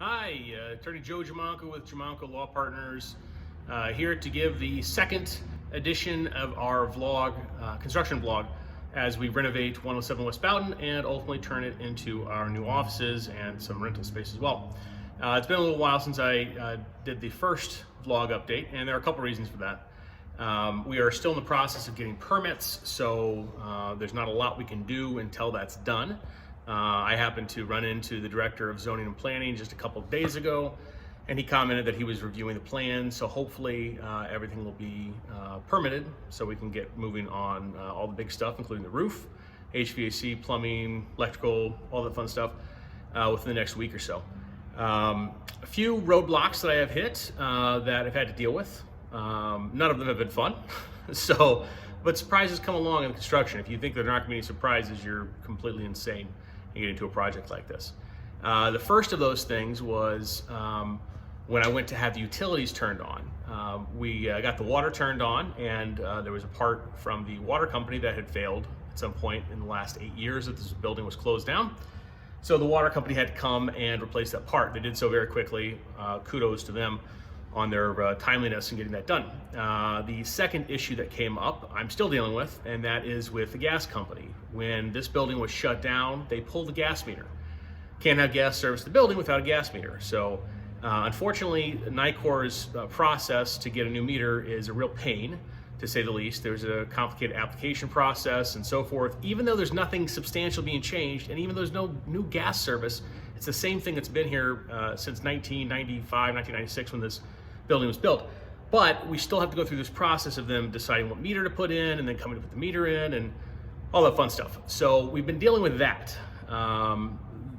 Hi, Attorney Joe Giamanco with Giamanco Law Partners, here to give the second edition of our vlog, construction vlog, as we renovate 107 West Bowden and ultimately turn it into our new offices and some rental space as well. It's been a little while since I did the first vlog update, and there are a couple reasons for that. We are still in the process of getting permits, so there's not a lot we can do until that's done. I happened to run into the Director of Zoning and Planning just a couple of days ago, and he commented that he was reviewing the plan, so hopefully everything will be permitted so we can get moving on all the big stuff, including the roof, HVAC, plumbing, electrical, all that fun stuff within the next week or so. A few roadblocks that I have hit that I've had to deal with. None of them have been fun. But surprises come along in construction. If you think there are not going to be any surprises, you're completely insane and get into a project like this. The first of those things was when I went to have the utilities turned on. We got the water turned on, and there was a part from the water company that had failed at some point in the last 8 years that this building was closed down. So the water company had to come and replace that part. They did so very quickly. Kudos to them on their timeliness in getting that done. The second issue that came up, I'm still dealing with, and that is with the gas company. When this building was shut down, they pulled the gas meter. Can't have gas service the building without a gas meter. So unfortunately, NICOR's process to get a new meter is a real pain, to say the least. There's a complicated application process and so forth. Even though there's nothing substantial being changed, and even though there's no new gas service, it's the same thing that's been here since 1995, 1996 when this building was built. But we still have to go through this process of them deciding what meter to put in and then coming to put the meter in and all that fun stuff. So we've been dealing with that.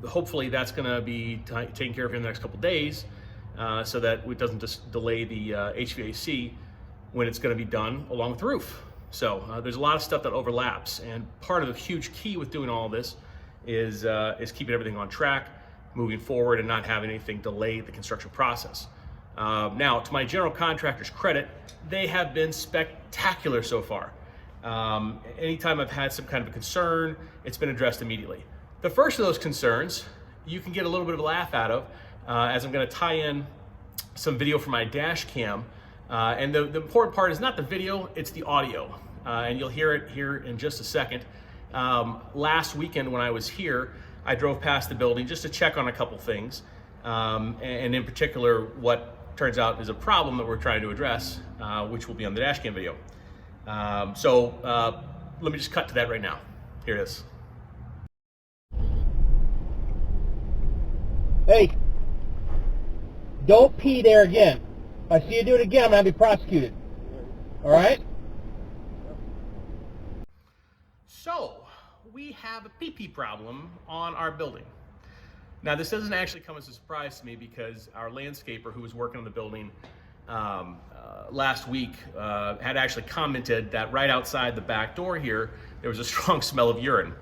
Hopefully that's gonna be taken care of in the next couple days so that it doesn't just delay the HVAC when it's gonna be done along with the roof. So there's a lot of stuff that overlaps, and part of the huge key with doing all this is keeping everything on track, moving forward, and not having anything delay the construction process. Now, to my general contractor's credit, they have been spectacular so far. Anytime I've had some kind of a concern, it's been addressed immediately. The first of those concerns, you can get a little bit of a laugh out of, as I'm gonna tie in some video from my dash cam. And the important part is not the video, it's the audio. And you'll hear it here in just a second. Last weekend when I was here, I drove past the building just to check on a couple things. And in particular, what turns out is a problem that we're trying to address, which will be on the dash cam video. Let me just cut to that right now. Here it is. Hey, don't pee there again. If I see you do it again, I'm going to be prosecuted. All right? So, we have a pee-pee problem on our building. Now, this doesn't actually come as a surprise to me because our landscaper who was working on the building last week had actually commented that right outside the back door here, there was a strong smell of urine.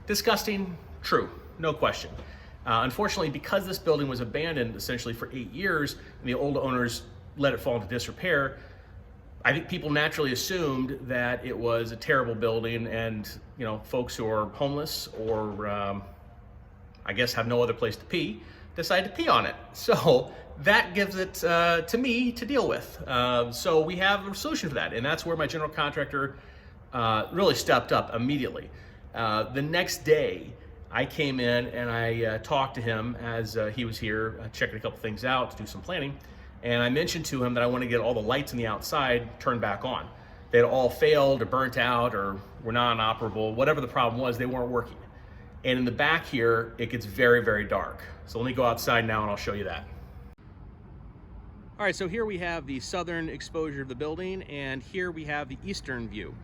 Disgusting, true, no question. Unfortunately, because this building was abandoned essentially for 8 years, and the old owners let it fall into disrepair, I think people naturally assumed that it was a terrible building, and folks who are homeless or I guess have no other place to pee decide to pee on it. So that gives it to me to deal with. So we have a solution for that, and that's where my general contractor really stepped up immediately. The next day, I came in and I talked to him as he was here checking a couple things out to do some planning. And I mentioned to him that I want to get all the lights on the outside turned back on. They had all failed or burnt out or were non-operable. Whatever the problem was, they weren't working. And in the back here, it gets very, very dark. So let me go outside now and I'll show you that. All right, so here we have the southern exposure of the building, and here we have the eastern view.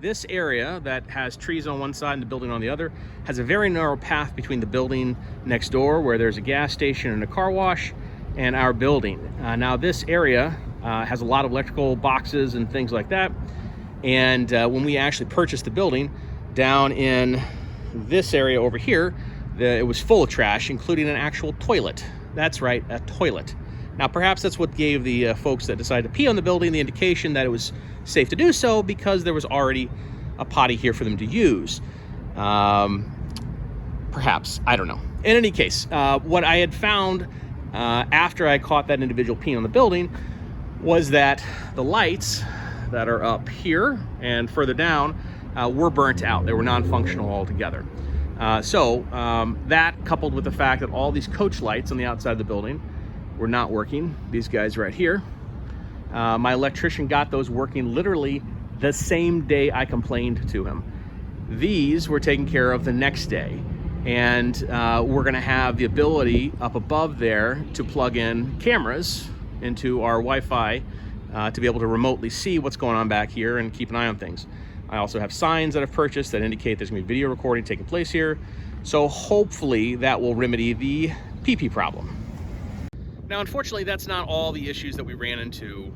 This area that has trees on one side and the building on the other has a very narrow path between the building next door, where there's a gas station and a car wash, and our building. Now this area has a lot of electrical boxes and things like that. And when we actually purchased the building, down in this area over here, it was full of trash, including an actual toilet. That's right, a toilet. Now perhaps that's what gave the folks that decided to pee on the building the indication that it was safe to do so, because there was already a potty here for them to use. Perhaps, I don't know. In any case, what I had found after I caught that individual peeing on the building was that the lights that are up here and further down were burnt out. They were non-functional altogether. That coupled with the fact that all these coach lights on the outside of the building were not working, these guys right here, my electrician got those working literally the same day I complained to him. These were taken care of the next day, and we're gonna have the ability up above there to plug in cameras into our Wi-Fi to be able to remotely see what's going on back here and keep an eye on things. I also have signs that I've purchased that indicate there's gonna be video recording taking place here. So hopefully that will remedy the pee-pee problem. Now, unfortunately, that's not all the issues that we ran into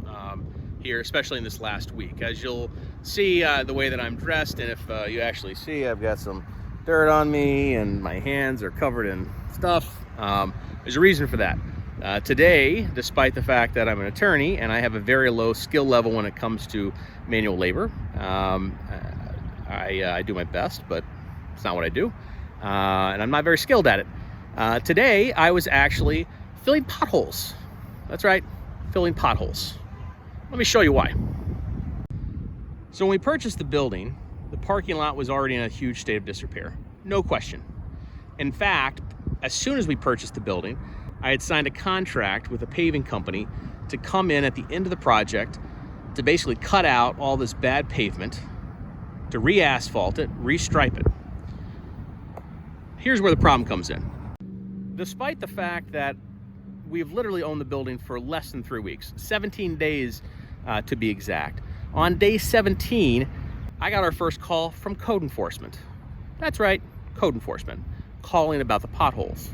here, especially in this last week. As you'll see the way that I'm dressed, and if you actually see, I've got some dirt on me and my hands are covered in stuff. There's a reason for that. Today, despite the fact that I'm an attorney and I have a very low skill level when it comes to manual labor, I do my best, but it's not what I do, and I'm not very skilled at it. Today, I was actually filling potholes. That's right, filling potholes. Let me show you why. So when we purchased the building, the parking lot was already in a huge state of disrepair, no question. In fact, as soon as we purchased the building, I had signed a contract with a paving company to come in at the end of the project to basically cut out all this bad pavement, to re-asphalt it, restripe it. Here's where the problem comes in. Despite the fact that we've literally owned the building for less than 3 weeks, 17 days to be exact, on day 17, I got our first call from code enforcement. That's right, code enforcement, calling about the potholes.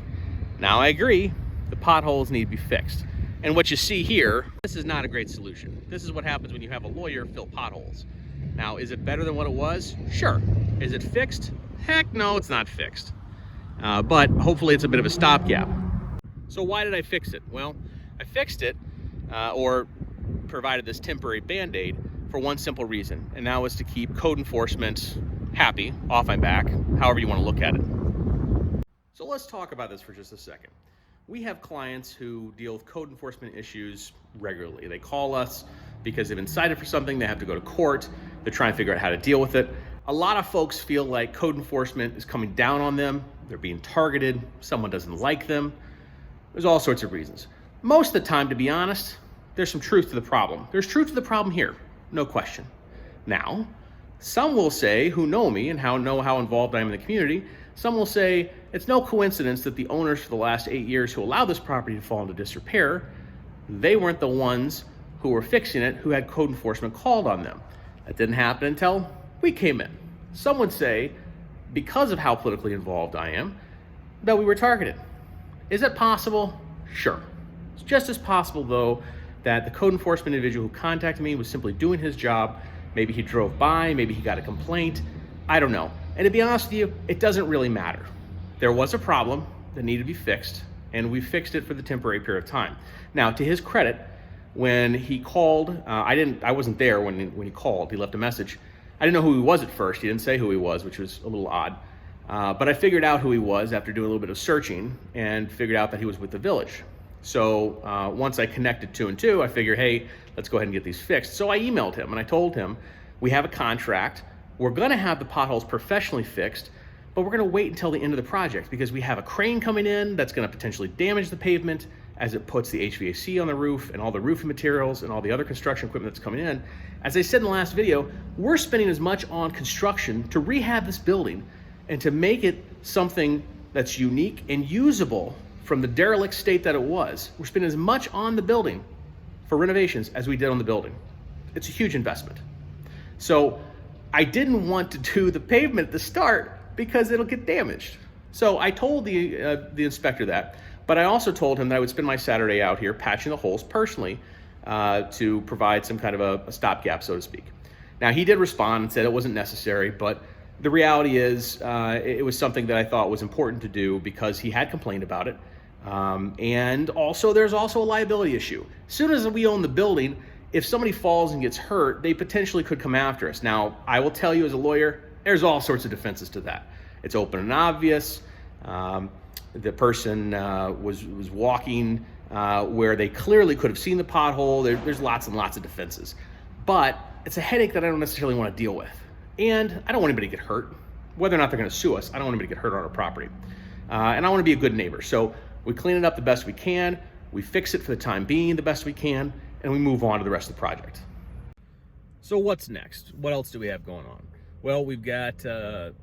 Now I agree, the potholes need to be fixed. And what you see here, this is not a great solution. This is what happens when you have a lawyer fill potholes. Now, is it better than what it was? Sure. Is it fixed? Heck no, it's not fixed. But hopefully it's a bit of a stopgap. So why did I fix it? Well, I fixed it, or provided this temporary Band-Aid for one simple reason, and that was to keep code enforcement happy, off my back, however you want to look at it. So let's talk about this for just a second. We have clients who deal with code enforcement issues regularly. They call us because they've been cited for something, they have to go to court, they're trying to figure out how to deal with it. A lot of folks feel like code enforcement is coming down on them, they're being targeted, someone doesn't like them. There's all sorts of reasons. Most of the time, to be honest, there's some truth to the problem. There's truth to the problem here, no question. Now, some will say, who know me and know how involved I am in the community, some will say it's no coincidence that the owners for the last 8 years who allowed this property to fall into disrepair, they weren't the ones who were fixing it, who had code enforcement called on them. That didn't happen until we came in. Some would say, because of how politically involved I am, that we were targeted. Is it possible? Sure. It's just as possible, though, that the code enforcement individual who contacted me was simply doing his job. Maybe he drove by, maybe he got a complaint. I don't know. And to be honest with you, it doesn't really matter. There was a problem that needed to be fixed, and we fixed it for the temporary period of time. Now, to his credit, when he called, I wasn't there when he called. He left a message. I didn't know who he was at first. He didn't say who he was, which was a little odd. But I figured out who he was after doing a little bit of searching and figured out that he was with the village. So once I connected 2 and 2, I figured, hey, let's go ahead and get these fixed. So I emailed him and I told him, we have a contract. We're gonna have the potholes professionally fixed, but we're gonna wait until the end of the project because we have a crane coming in that's gonna potentially damage the pavement as it puts the HVAC on the roof and all the roofing materials and all the other construction equipment that's coming in. As I said in the last video, we're spending as much on construction to rehab this building and to make it something that's unique and usable from the derelict state that it was. We're spending as much on the building for renovations as we did on the building. It's a huge investment. So I didn't want to do the pavement at the start because it'll get damaged. So I told the inspector that, but I also told him that I would spend my Saturday out here patching the holes personally to provide some kind of a stopgap, so to speak. Now, he did respond and said it wasn't necessary, but the reality is it was something that I thought was important to do because he had complained about it. And also, there's also a liability issue. As soon as we own the building, if somebody falls and gets hurt, they potentially could come after us. Now, I will tell you as a lawyer, there's all sorts of defenses to that. It's open and obvious. The person was walking where they clearly could have seen the pothole. There's lots and lots of defenses. But it's a headache that I don't necessarily want to deal with. And I don't want anybody to get hurt. Whether or not they're going to sue us, I don't want anybody to get hurt on our property. And I want to be a good neighbor. So we clean it up the best we can, we fix it for the time being the best we can, and we move on to the rest of the project. So what's next? What else do we have going on? Well, we've got the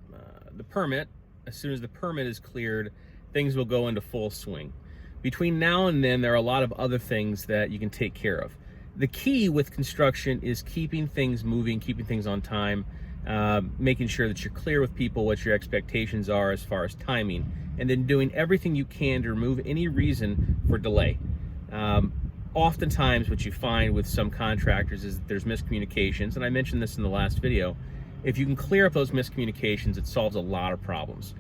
permit. As soon as the permit is cleared, things will go into full swing. Between now and then, there are a lot of other things that you can take care of. The key with construction is keeping things moving, keeping things on time, making sure that you're clear with people what your expectations are as far as timing, and then doing everything you can to remove any reason for delay. Oftentimes what you find with some contractors is that there's miscommunications, and I mentioned this in the last video. If you can clear up those miscommunications, it solves a lot of problems.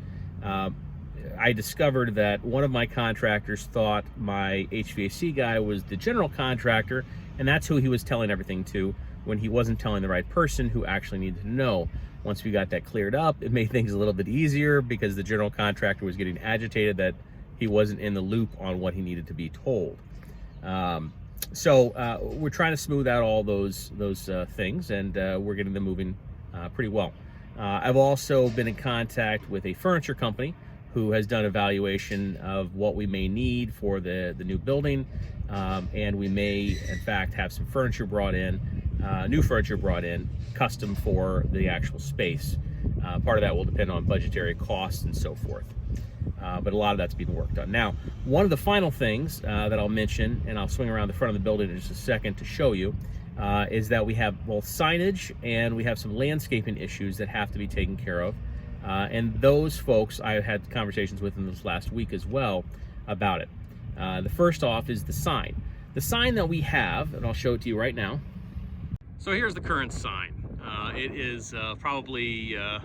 I discovered that one of my contractors thought my HVAC guy was the general contractor, and that's who he was telling everything to, when he wasn't telling the right person who actually needed to know. Once we got that cleared up, it made things a little bit easier because the general contractor was getting agitated that he wasn't in the loop on what he needed to be told. So we're trying to smooth out all those things, and we're getting them moving pretty well. I've also been in contact with a furniture company who has done evaluation of what we may need for the new building, and we may in fact have some furniture brought in, new furniture brought in, custom for the actual space. Part of that will depend on budgetary costs and so forth. But a lot of that's being worked on. Now, one of the final things that I'll mention, and I'll swing around the front of the building in just a second to show you, is that we have both signage and we have some landscaping issues that have to be taken care of. And those folks I had conversations with in this last week as well about it. The first off is the sign. The sign that we have, and I'll show it to you right now. So here's the current sign. It is probably, I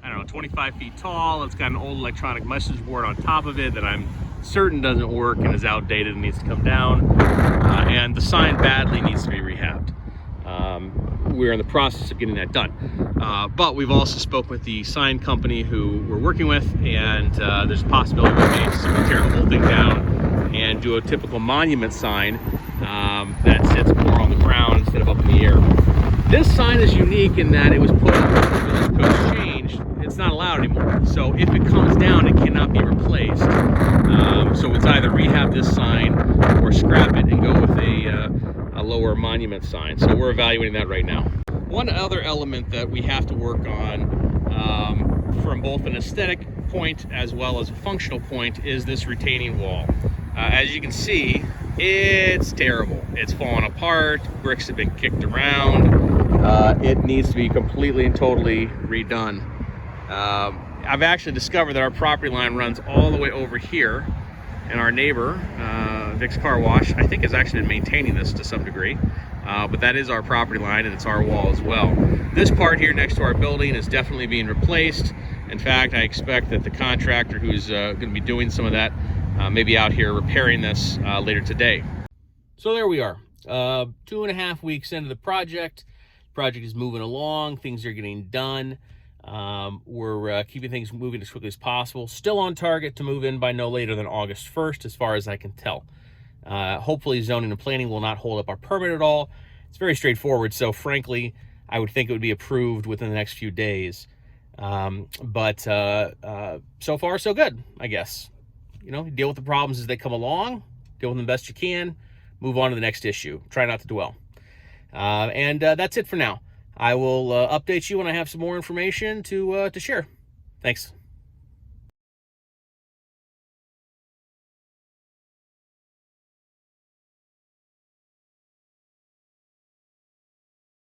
don't know, 25 feet tall. It's got an old electronic message board on top of it that I'm certain doesn't work and is outdated and needs to come down. And the sign badly needs to be rehabbed. We're in the process of getting that done. But we've also spoke with the sign company who we're working with, and there's a possibility we may tear the whole thing down and do a typical monument sign that sits more on the ground instead of up in the air. This sign is unique in that it was put up when the village code changed. It's not allowed anymore. So if it comes down, it cannot be replaced. So it's either rehab this sign or scrap it and go with a lower monument sign. So we're evaluating that right now. One other element that we have to work on from both an aesthetic point as well as a functional point is this retaining wall. As you can see, it's terrible. It's falling apart, bricks have been kicked around. It needs to be completely and totally redone. I've actually discovered that our property line runs all the way over here, and our neighbor, Vic's Car Wash, I think has actually been maintaining this to some degree, but that is our property line and it's our wall as well. This part here next to our building is definitely being replaced. In fact, I expect that the contractor who's going to be doing some of that may be out here repairing this later today. So there we are, 2.5 weeks into the project. Project is moving along, things are getting done. We're keeping things moving as quickly as possible. Still on target to move in by no later than August 1st, as far as I can tell. Hopefully zoning and planning will not hold up our permit at all. It's very straightforward, so frankly, I would think it would be approved within the next few days. But so far, so good, I guess. You know, deal with the problems as they come along, deal with them the best you can, move on to the next issue. Try not to dwell. And that's it for now. I will update you when I have some more information to share. Thanks.